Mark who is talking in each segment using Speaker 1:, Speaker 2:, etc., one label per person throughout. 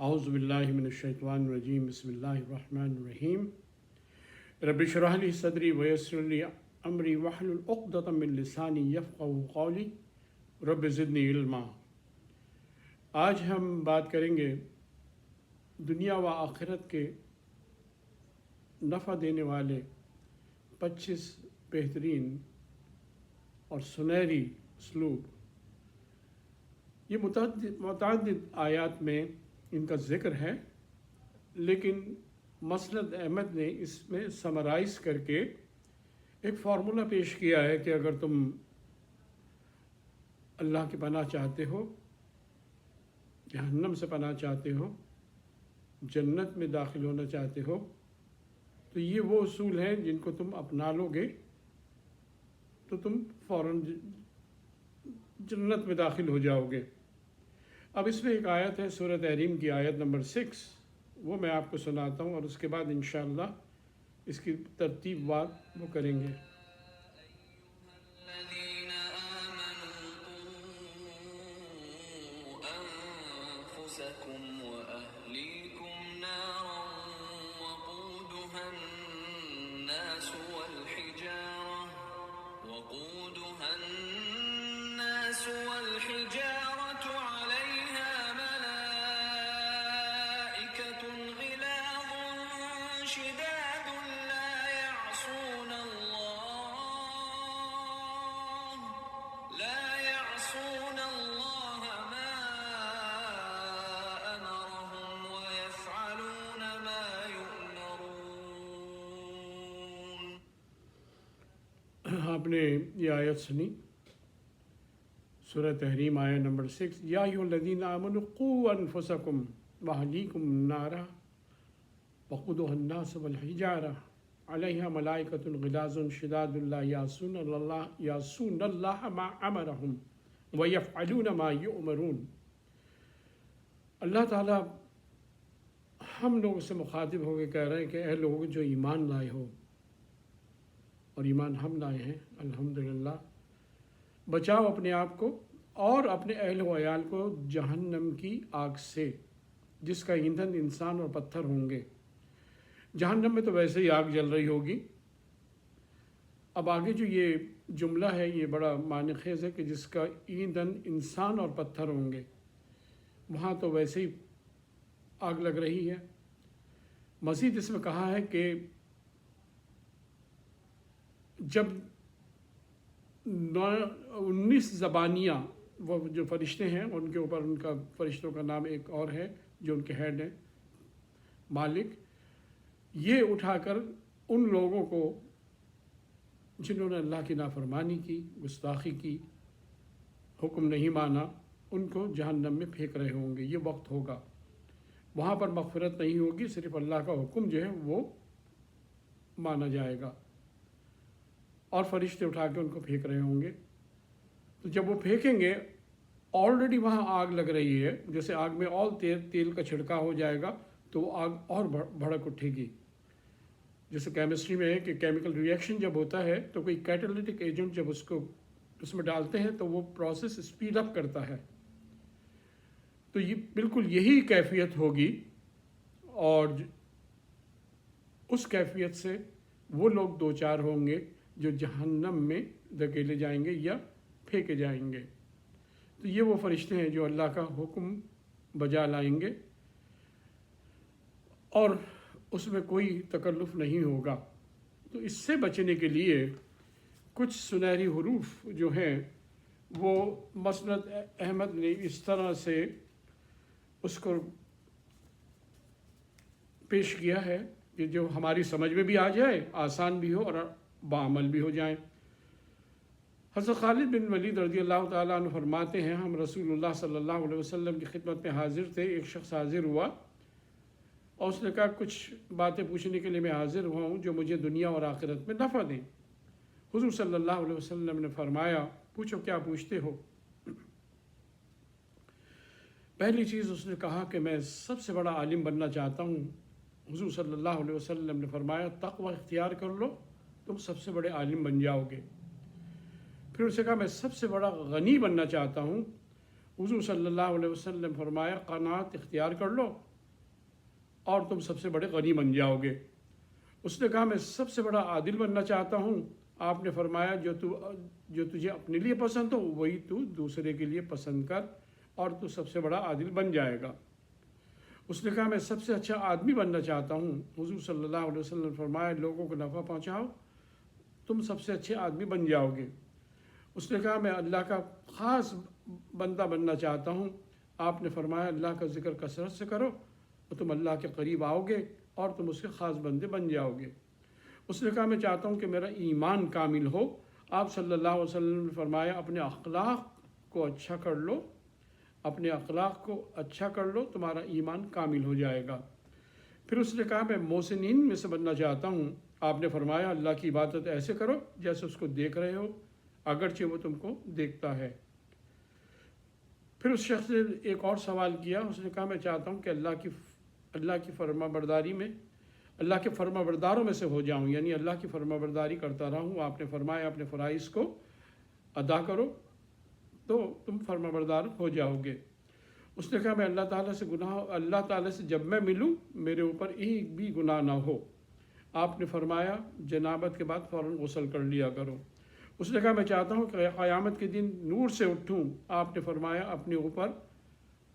Speaker 1: اعوذ باللہ من الشیطان الرجیم بسم اللہ الرحمن الرحیم رب اشرح لی صدری ویسر لی امری واحلل عقدۃ من لسانی یفقہوا قولی رب زدنی علما۔ آج ہم بات کریں گے دنیا و آخرت کے نفع دینے والے 25 بہترین اور سنہری اسلوب۔ یہ متعدد آیات میں ان کا ذکر ہے، لیکن مسند احمد نے اس میں سمرائز کر کے ایک فارمولہ پیش کیا ہے کہ اگر تم اللہ کی پناہ چاہتے ہو، جہنم سے پناہ چاہتے ہو، جنت میں داخل ہونا چاہتے ہو، تو یہ وہ اصول ہیں جن کو تم اپنا لو گے تو تم فوراً جنت میں داخل ہو جاؤ گے۔ اب اس میں ایک آیت ہے سورہ تحریم کی آیت نمبر 6، وہ میں آپ کو سناتا ہوں اور اس کے بعد انشاءاللہ اس کی ترتیب بات وہ کریں گے۔ آپ نے یہ آیت سنی، سورہ تحریم آیت نمبر 6، یا ایھا الذین آمنوا قوا انفسکم واہلیکم نارا وقودها الناس والحجارہ علیہا ملائکۃ غلاظ شداد لا یعصون اللہ ما امرہم ویفعلون ما یؤمرون۔ اللہ تعالیٰ ہم لوگوں سے مخاطب ہو کے کہہ رہے ہیں کہ اے لوگوں جو ایمان لائے ہو، اور ایمان ہم لائے ہیں الحمدللہ، بچاؤ اپنے آپ کو اور اپنے اہل و عیال کو جہنم کی آگ سے، جس کا ایندھن انسان اور پتھر ہوں گے۔ جہنم میں تو ویسے ہی آگ جل رہی ہوگی۔ اب آگے جو یہ جملہ ہے یہ بڑا معنی خیز ہے کہ جس کا ایندھن انسان اور پتھر ہوں گے، وہاں تو ویسے ہی آگ لگ رہی ہے۔ مزید اس میں کہا ہے کہ جب 19 زبانیاں، وہ جو فرشتے ہیں ان کے اوپر، ان کا فرشتوں کا نام ایک اور ہے جو ان کے ہیڈ ہیں، مالک، یہ اٹھا کر ان لوگوں کو جنہوں نے اللہ کی نافرمانی کی، گستاخی کی، حکم نہیں مانا، ان کو جہنم میں پھینک رہے ہوں گے۔ یہ وقت ہوگا، وہاں پر مغفرت نہیں ہوگی، صرف اللہ کا حکم جو ہے وہ مانا جائے گا، اور فرشتے اٹھا کے ان کو پھینک رہے ہوں گے۔ تو جب وہ پھینکیں گے، آلریڈی وہاں آگ لگ رہی ہے، جیسے آگ میں اور تیل کا چھڑکا ہو جائے گا تو وہ آگ اور بھڑک اٹھے گی۔ جیسے کیمسٹری میں ہے کہ کیمیکل ری ایکشن جب ہوتا ہے تو کوئی کیٹالیٹک ایجنٹ جب اس میں ڈالتے ہیں تو وہ پروسیس اسپیڈ اپ کرتا ہے۔ تو یہ بالکل یہی کیفیت ہوگی، اور اس کیفیت سے وہ لوگ دوچار ہوں گے جو جہنم میں دھکیلے جائیں گے یا پھینکے جائیں گے۔ تو یہ وہ فرشتے ہیں جو اللہ کا حکم بجا لائیں گے، اور اس میں کوئی تکلف نہیں ہوگا۔ تو اس سے بچنے کے لیے کچھ سنہری حروف جو ہیں وہ مسند احمد نے اس طرح سے اس کو پیش کیا ہے کہ جو ہماری سمجھ میں بھی آ جائے، آسان بھی ہو اور بعمل بھی ہو جائیں۔ حضرت خالد بن ولید رضی اللہ تعالیٰ عنہ فرماتے ہیں، ہم رسول اللہ صلی اللہ علیہ وسلم کی خدمت میں حاضر تھے، ایک شخص حاضر ہوا اور اس نے کہا کچھ باتیں پوچھنے کے لیے میں حاضر ہوا ہوں جو مجھے دنیا اور آخرت میں نفع دیں۔ حضور صلی اللہ علیہ وسلم نے فرمایا، پوچھو کیا پوچھتے ہو؟ پہلی چیز اس نے کہا کہ میں سب سے بڑا عالم بننا چاہتا ہوں۔ حضور صلی اللہ علیہ وسلم نے فرمایا، تقوی اختیار کر لو، تم سب سے بڑے عالم بن جاؤ گے۔ پھر اسے کہا میں سب سے بڑا غنی بننا چاہتا ہوں۔ حضور صلی اللہ علیہ وسلم فرمایا، قناعت اختیار کر لو، اور تم سب سے بڑے غنی بن جاؤ گے۔ اس نے کہا میں سب سے بڑا عادل بننا چاہتا ہوں۔ آپ نے فرمایا جو تجھے اپنے لیے پسند ہو وہی تو دوسرے کے لیے پسند کر اور تو سب سے بڑا عادل بن جائے گا۔ اس نے کہا میں سب سے اچھا آدمی بننا چاہتا ہوں۔ حضور صلی اللہ علیہ وسلم نے فرمایا لوگوں کو نفع پہنچاؤ، تم سب سے اچھے آدمی بن جاؤ گے۔ اس نے کہا میں اللہ کا خاص بندہ بننا چاہتا ہوں۔ آپ نے فرمایا اللہ کا ذکر کثرت سے کرو تو تم اللہ کے قریب آؤ گے اور تم اس کے خاص بندے بن جاؤ گے۔ اس نے کہا میں چاہتا ہوں کہ میرا ایمان کامل ہو۔ آپ صلی اللہ علیہ وسلم نے فرمایا اپنے اخلاق کو اچھا کر لو، اپنے اخلاق کو اچھا کر لو، تمہارا ایمان کامل ہو جائے گا۔ پھر اس نے کہا میں محسنین میں سے بننا چاہتا ہوں۔ آپ نے فرمایا اللہ کی عبادت ایسے کرو جیسے اس کو دیکھ رہے ہو اگرچہ وہ تم کو دیکھتا ہے۔ پھر اس شخص نے ایک اور سوال کیا، اس نے کہا میں چاہتا ہوں کہ اللہ کی فرما برداری میں، اللہ کے فرما برداروں میں سے ہو جاؤں، یعنی اللہ کی فرما برداری کرتا رہوں۔ آپ نے فرمایا اپنے فرائض کو ادا کرو تو تم فرما بردار ہو جاؤ گے۔ اس نے کہا میں اللہ تعالیٰ سے جب میں ملوں میرے اوپر ایک بھی گناہ نہ ہو۔ آپ نے فرمایا جنابت کے بعد فوراً غسل کر لیا کرو۔ اس نے کہا میں چاہتا ہوں کہ قیامت کے دن نور سے اٹھوں۔ آپ نے فرمایا اپنے اوپر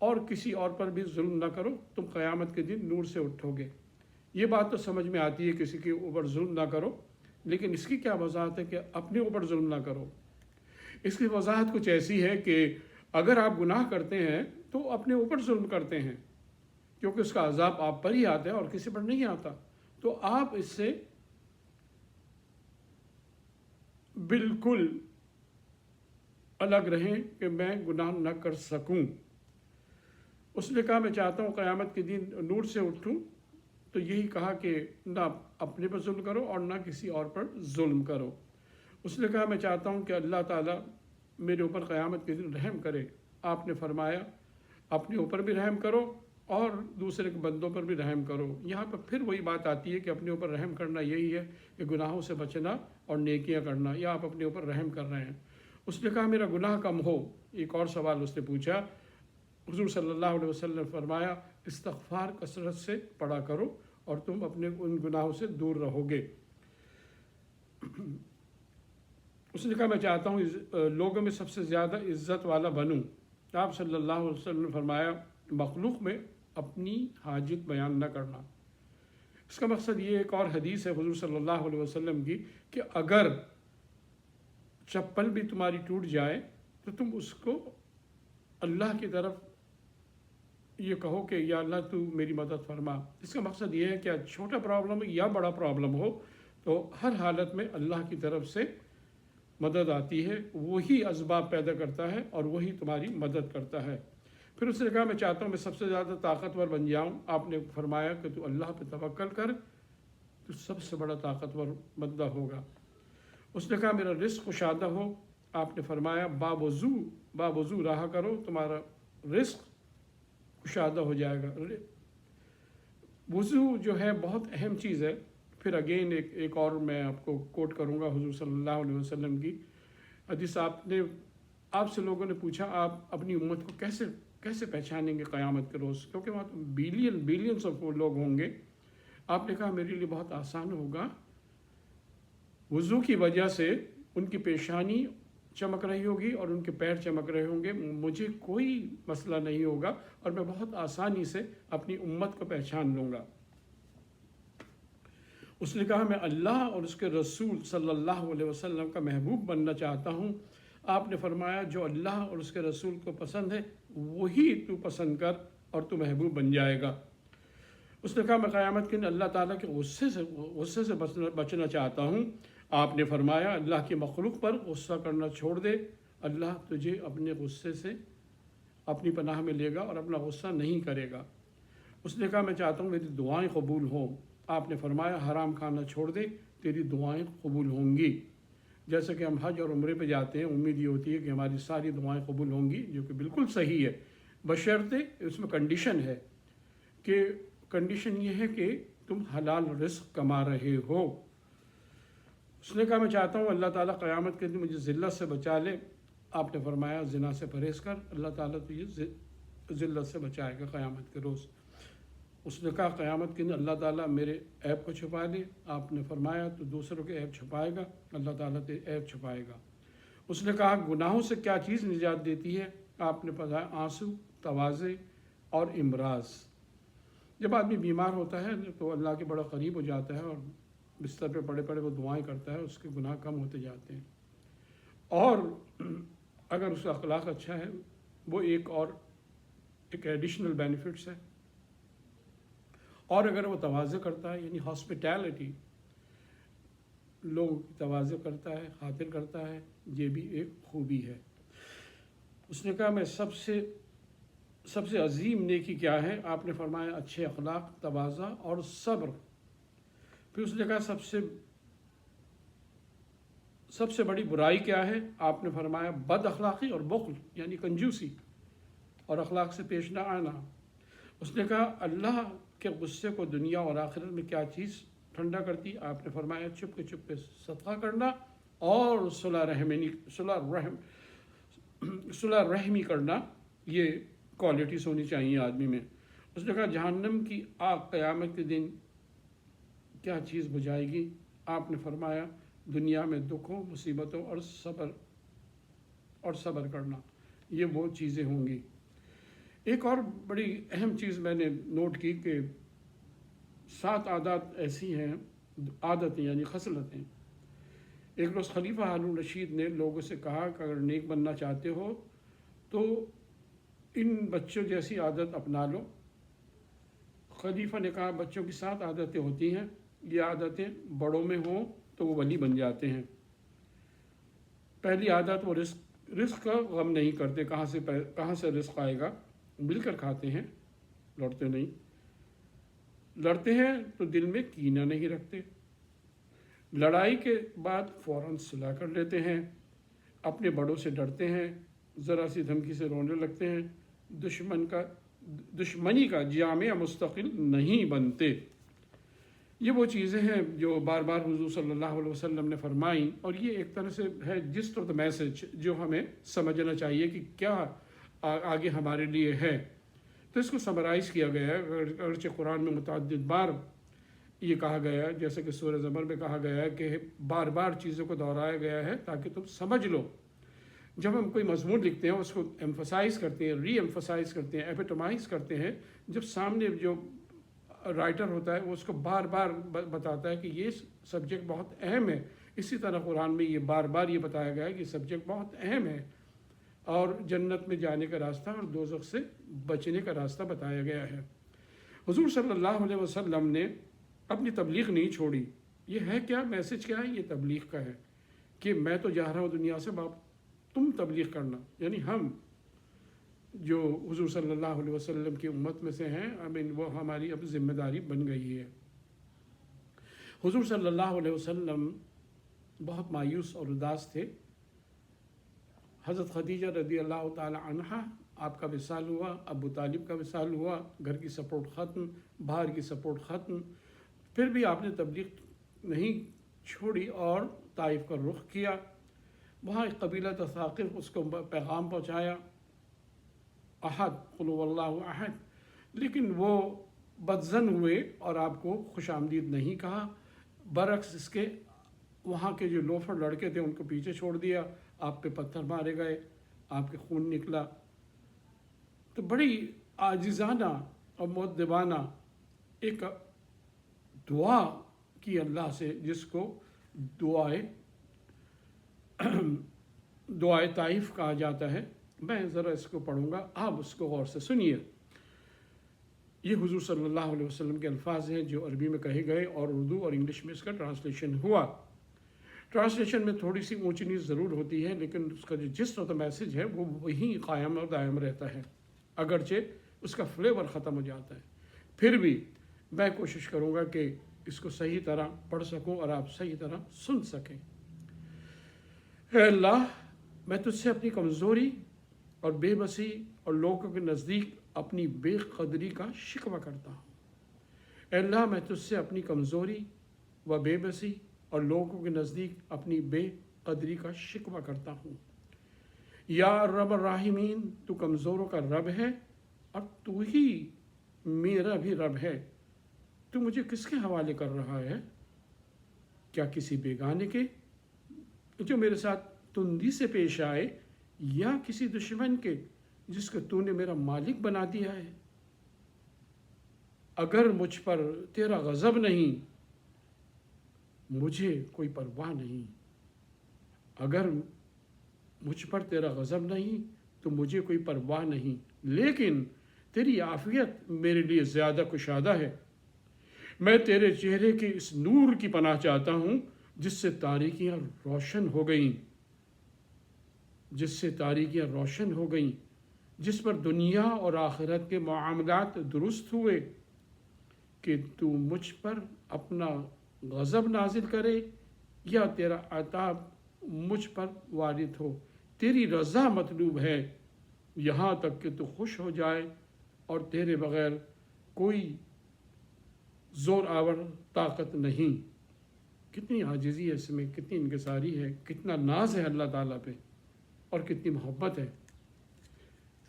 Speaker 1: اور کسی اور پر بھی ظلم نہ کرو، تم قیامت کے دن نور سے اٹھو گے۔ یہ بات تو سمجھ میں آتی ہے کسی کے اوپر ظلم نہ کرو، لیکن اس کی کیا وضاحت ہے کہ اپنے اوپر ظلم نہ کرو؟ اس کی وضاحت کچھ ایسی ہے کہ اگر آپ گناہ کرتے ہیں تو اپنے اوپر ظلم کرتے ہیں، کیونکہ اس کا عذاب آپ پر ہی آتا ہے اور کسی پر نہیں آتا۔ تو آپ اس سے بالکل الگ رہیں کہ میں گناہ نہ کر سکوں۔ اس نے کہا میں چاہتا ہوں قیامت کے دن نور سے اٹھوں، تو یہی کہا کہ نہ اپنے پر ظلم کرو اور نہ کسی اور پر ظلم کرو۔ اس نے کہا میں چاہتا ہوں کہ اللہ تعالیٰ میرے اوپر قیامت کے دن رحم کرے۔ آپ نے فرمایا اپنے اوپر بھی رحم کرو اور دوسرے کے بندوں پر بھی رحم کرو۔ یہاں پر پھر وہی بات آتی ہے کہ اپنے اوپر رحم کرنا یہی ہے کہ گناہوں سے بچنا اور نیکیاں کرنا، یا آپ اپنے اوپر رحم کر رہے ہیں۔ اس نے کہا میرا گناہ کم ہو۔ ایک اور سوال اس نے پوچھا۔ حضور صلی اللہ علیہ وسلم نے فرمایا استغفار کثرت سے پڑھا کرو اور تم اپنے ان گناہوں سے دور رہو گے۔ اس نے کہا میں چاہتا ہوں لوگوں میں سب سے زیادہ عزت والا بنوں۔ آپ صلی اللہ علیہ وسلم نے فرمایا مخلوق میں اپنی حاجت بیان نہ کرنا۔ اس کا مقصد یہ ایک اور حدیث ہے حضور صلی اللہ علیہ وسلم کی کہ اگر چپل بھی تمہاری ٹوٹ جائے تو تم اس کو اللہ کی طرف یہ کہو کہ یا اللہ تو میری مدد فرما۔ اس کا مقصد یہ ہے کہ چھوٹا پرابلم یا بڑا پرابلم ہو تو ہر حالت میں اللہ کی طرف سے مدد آتی ہے، وہی اسباب پیدا کرتا ہے اور وہی تمہاری مدد کرتا ہے۔ پھر اس نے کہا میں چاہتا ہوں میں سب سے زیادہ طاقتور بن جاؤں۔ آپ نے فرمایا کہ تو اللہ پہ توکل کر، تو سب سے بڑا طاقتور بندہ ہوگا۔ اس نے کہا میرا رزق کشادہ ہو۔ آپ نے فرمایا باوضو رہا کرو، تمہارا رزق کشادہ ہو جائے گا۔ وضو جو ہے بہت اہم چیز ہے۔ پھر اگین ایک اور میں آپ کو کوٹ کروں گا حضور صلی اللہ علیہ وسلم کی حدیث۔ آپ سے لوگوں نے پوچھا آپ اپنی امت کو کیسے پہچانیں گے قیامت کے روز، کیونکہ وہاں تو بلینس آف لوگ ہوں گے۔ آپ نے کہا میرے لیے بہت آسان ہوگا، وضو کی وجہ سے ان کی پیشانی چمک رہی ہوگی اور ان کے پیر چمک رہے ہوں گے، مجھے کوئی مسئلہ نہیں ہوگا اور میں بہت آسانی سے اپنی امت کو پہچان لوں گا۔ اس نے کہا میں اللہ اور اس کے رسول صلی اللہ علیہ وسلم کا محبوب بننا چاہتا ہوں۔ آپ نے فرمایا جو اللہ اور اس کے رسول کو پسند ہے وہی تو پسند کر اور تو محبوب بن جائے گا۔ اس نے کہا میں قیامت کے دن اللہ تعالیٰ کے غصے سے بچنا چاہتا ہوں۔ آپ نے فرمایا اللہ کی مخلوق پر غصہ کرنا چھوڑ دے، اللہ تجھے اپنے غصے سے اپنی پناہ میں لے گا اور اپنا غصہ نہیں کرے گا۔ اس نے کہا میں چاہتا ہوں میری دعائیں قبول ہوں۔ آپ نے فرمایا حرام کھانا چھوڑ دے، تیری دعائیں قبول ہوں گی۔ جیسے کہ ہم حج اور عمرے پہ جاتے ہیں، امید یہ ہوتی ہے کہ ہماری ساری دعائیں قبول ہوں گی، جو کہ بالکل صحیح ہے، بشرطے اس میں کنڈیشن ہے کہ کنڈیشن یہ ہے کہ تم حلال رزق کما رہے ہو۔ اس نے کہا میں چاہتا ہوں اللہ تعالیٰ قیامت کے دن مجھے ذلت سے بچا لے۔ آپ نے فرمایا زنا سے پرہیز کر، اللہ تعالیٰ تجھے ذلت سے بچائے گا قیامت کے روز۔ اس نے کہا قیامت کے دن اللہ تعالیٰ میرے عیب کو چھپا لے. آپ نے فرمایا تو دوسروں کے عیب چھپائے گا, اللہ تعالیٰ عیب چھپائے گا. اس نے کہا گناہوں سے کیا چیز نجات دیتی ہے؟ آپ نے بتایا آنسو, تواضع اور امراض. جب آدمی بیمار ہوتا ہے تو اللہ کے بڑا قریب ہو جاتا ہے اور بستر پہ پڑے پڑے وہ دعائیں کرتا ہے, اس کے گناہ کم ہوتے جاتے ہیں. اور اگر اس کا اخلاق اچھا ہے وہ ایک ایڈیشنل بینیفٹس ہے. اور اگر وہ تواضع کرتا ہے یعنی ہاسپٹیلٹی, لوگوں کی تواضع کرتا ہے, خاطر کرتا ہے, یہ بھی ایک خوبی ہے. اس نے کہا میں سب سے عظیم نیکی کیا ہے؟ آپ نے فرمایا اچھے اخلاق, تواضع اور صبر. پھر اس نے کہا سب سے بڑی برائی کیا ہے؟ آپ نے فرمایا بد اخلاقی اور بخل یعنی کنجوسی اور اخلاق سے پیش نہ آنا. اس نے کہا اللہ کے غصے کو دنیا اور آخرت میں کیا چیز ٹھنڈا کرتی؟ آپ نے فرمایا چپ کے صدقہ کرنا اور صلح رحمی کرنا. یہ کوالٹیز ہونی چاہیے آدمی میں. اس نے کہا جہنم کی آگ قیامت کے دن کیا چیز بجھائے گی؟ آپ نے فرمایا دنیا میں دکھوں, مصیبتوں اور صبر کرنا. یہ وہ چیزیں ہوں گی. ایک اور بڑی اہم چیز میں نے نوٹ کی کہ 7 عادات ایسی ہیں, عادتیں یعنی خصلتیں. ایک روز خلیفہ ہارون رشید نے لوگوں سے کہا کہ اگر نیک بننا چاہتے ہو تو ان بچوں جیسی عادت اپنا لو. خلیفہ نے کہا بچوں کی 7 عادتیں ہوتی ہیں, یہ عادتیں بڑوں میں ہوں تو وہ ولی بن جاتے ہیں. پہلی عادت وہ رزق کا غم نہیں کرتے, کہاں سے رزق آئے گا, مل کر کھاتے ہیں, لڑتے نہیں. لڑتے ہیں تو دل میں کینہ نہیں رکھتے. لڑائی کے بعد فوراً صلح کر لیتے ہیں. اپنے بڑوں سے ڈرتے ہیں, ذرا سی دھمکی سے رونے لگتے ہیں. دشمنی کا جامع مستقل نہیں بنتے. یہ وہ چیزیں ہیں جو بار بار حضور صلی اللہ علیہ وسلم نے فرمائیں, اور یہ ایک طرح سے ہے جسٹ آف دا میسج جو ہمیں سمجھنا چاہیے کہ کیا آگے ہمارے لیے ہے. تو اس کو سمرائز کیا گیا ہے. اگرچہ قرآن میں متعدد بار یہ کہا گیا ہے, جیسے کہ سورہ زمر میں کہا گیا ہے کہ بار بار چیزوں کو دہرایا گیا ہے تاکہ تم سمجھ لو. جب ہم کوئی مضمون لکھتے ہیں اس کو ایمفسائز کرتے ہیں, ری ایمفسائز کرتے ہیں, ایپیٹومائز کرتے ہیں. جب سامنے جو رائٹر ہوتا ہے وہ اس کو بار بار بتاتا ہے کہ یہ سبجیکٹ بہت اہم ہے. اسی طرح قرآن میں یہ بار بار یہ بتایا گیا ہے کہ سبجیکٹ بہت اہم ہے, اور جنت میں جانے کا راستہ اور دوزخ سے بچنے کا راستہ بتایا گیا ہے. حضور صلی اللہ علیہ وسلم نے اپنی تبلیغ نہیں چھوڑی. یہ ہے کیا میسج, کیا ہے یہ تبلیغ کا ہے کہ میں تو جا رہا ہوں دنیا سے, تم تبلیغ کرنا. یعنی ہم جو حضور صلی اللہ علیہ وسلم کی امت میں سے ہیں, وہ ہماری اب ذمہ داری بن گئی ہے. حضور صلی اللہ علیہ وسلم بہت مایوس اور اداس تھے. حضرت خدیجہ رضی اللہ تعالی عنہا, آپ کا وصال ہوا, ابو طالب کا وصال ہوا, گھر کی سپورٹ ختم, باہر کی سپورٹ ختم. پھر بھی آپ نے تبلیغ نہیں چھوڑی اور طائف کا رخ کیا. وہاں ایک قبیلہ ثاقف اس کو پیغام پہنچایا, احد قل هو اللہ احد, لیکن وہ بدظن ہوئے اور آپ کو خوش آمدید نہیں کہا. برعکس اس کے وہاں کے جو لوفر لڑکے تھے ان کو پیچھے چھوڑ دیا, آپ پہ پتھر مارے گئے, آپ کے خون نکلا. تو بڑی عاجزانہ اور مؤدبانہ ایک دعا کی اللہ سے, جس کو دعائے طائف کہا جاتا ہے. میں ذرا اس کو پڑھوں گا, آپ اس کو غور سے سنیے. یہ حضور صلی اللہ علیہ وسلم کے الفاظ ہیں جو عربی میں کہے گئے اور اردو اور انگلش میں اس کا ٹرانسلیشن ہوا. ٹرانسلیشن میں تھوڑی سی اونچ نیچ ضرور ہوتی ہے, لیکن اس کا جو جسٹ آف دا میسج ہے وہ وہی قائم اور دائم رہتا ہے, اگرچہ اس کا فلیور ختم ہو جاتا ہے. پھر بھی میں کوشش کروں گا کہ اس کو صحیح طرح پڑھ سکوں اور آپ صحیح طرح سن سکیں. اے اللہ, میں تجھ سے اپنی کمزوری اور بے بسی اور لوگوں کے نزدیک اپنی بے قدری کا شکوہ کرتا ہوں. اے اللہ, میں تجھ سے اپنی کمزوری و بے بسی اور لوگوں کے نزدیک اپنی بے قدری کا شکوہ کرتا ہوں. یا رب الراحمین, تو کمزوروں کا رب ہے اور تو ہی میرا بھی رب ہے، تو مجھے کس کے حوالے کر رہا ہے؟ کیا کسی بیگانے کے جو میرے ساتھ تندی سے پیش آئے، یا کسی دشمن کے جس کو تو نے میرا مالک بنا دیا ہے؟ اگر مجھ پر تیرا غضب نہیں، مجھے کوئی پرواہ نہیں۔ اگر مجھ پر تیرا غضب نہیں تو مجھے کوئی پرواہ نہیں، لیکن تیری عافیت میرے لیے زیادہ کشادہ ہے۔ میں تیرے چہرے کے اس نور کی پناہ چاہتا ہوں جس سے تاریکیاں روشن ہو گئیں، جس پر دنیا اور آخرت کے معاملات درست ہوئے، کہ تو مجھ پر اپنا غضب نازل کرے یا تیرا عذاب مجھ پر وارد ہو۔ تیری رضا مطلوب ہے، یہاں تک کہ تو خوش ہو جائے، اور تیرے بغیر کوئی زور آور طاقت نہیں۔ کتنی عاجزی ہے اس میں، کتنی انکساری ہے، کتنا ناز ہے اللہ تعالیٰ پہ، اور کتنی محبت ہے۔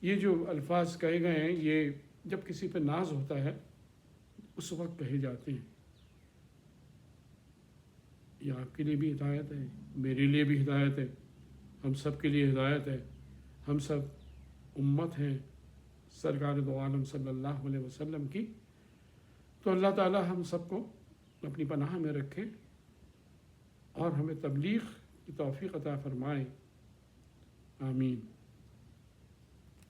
Speaker 1: یہ جو الفاظ کہے گئے ہیں، یہ جب کسی پہ ناز ہوتا ہے اس وقت کہے جاتے ہیں۔ یہ آپ کے لیے بھی ہدایت ہے، میرے لیے بھی ہدایت ہے، ہم سب کے لیے ہدایت ہے۔ ہم سب امت ہیں سرکار دو عالم صلی اللہ علیہ وسلم کی۔ تو اللہ تعالی ہم سب کو اپنی پناہ میں رکھے اور ہمیں تبلیغ کی توفیق عطا فرمائے، آمین۔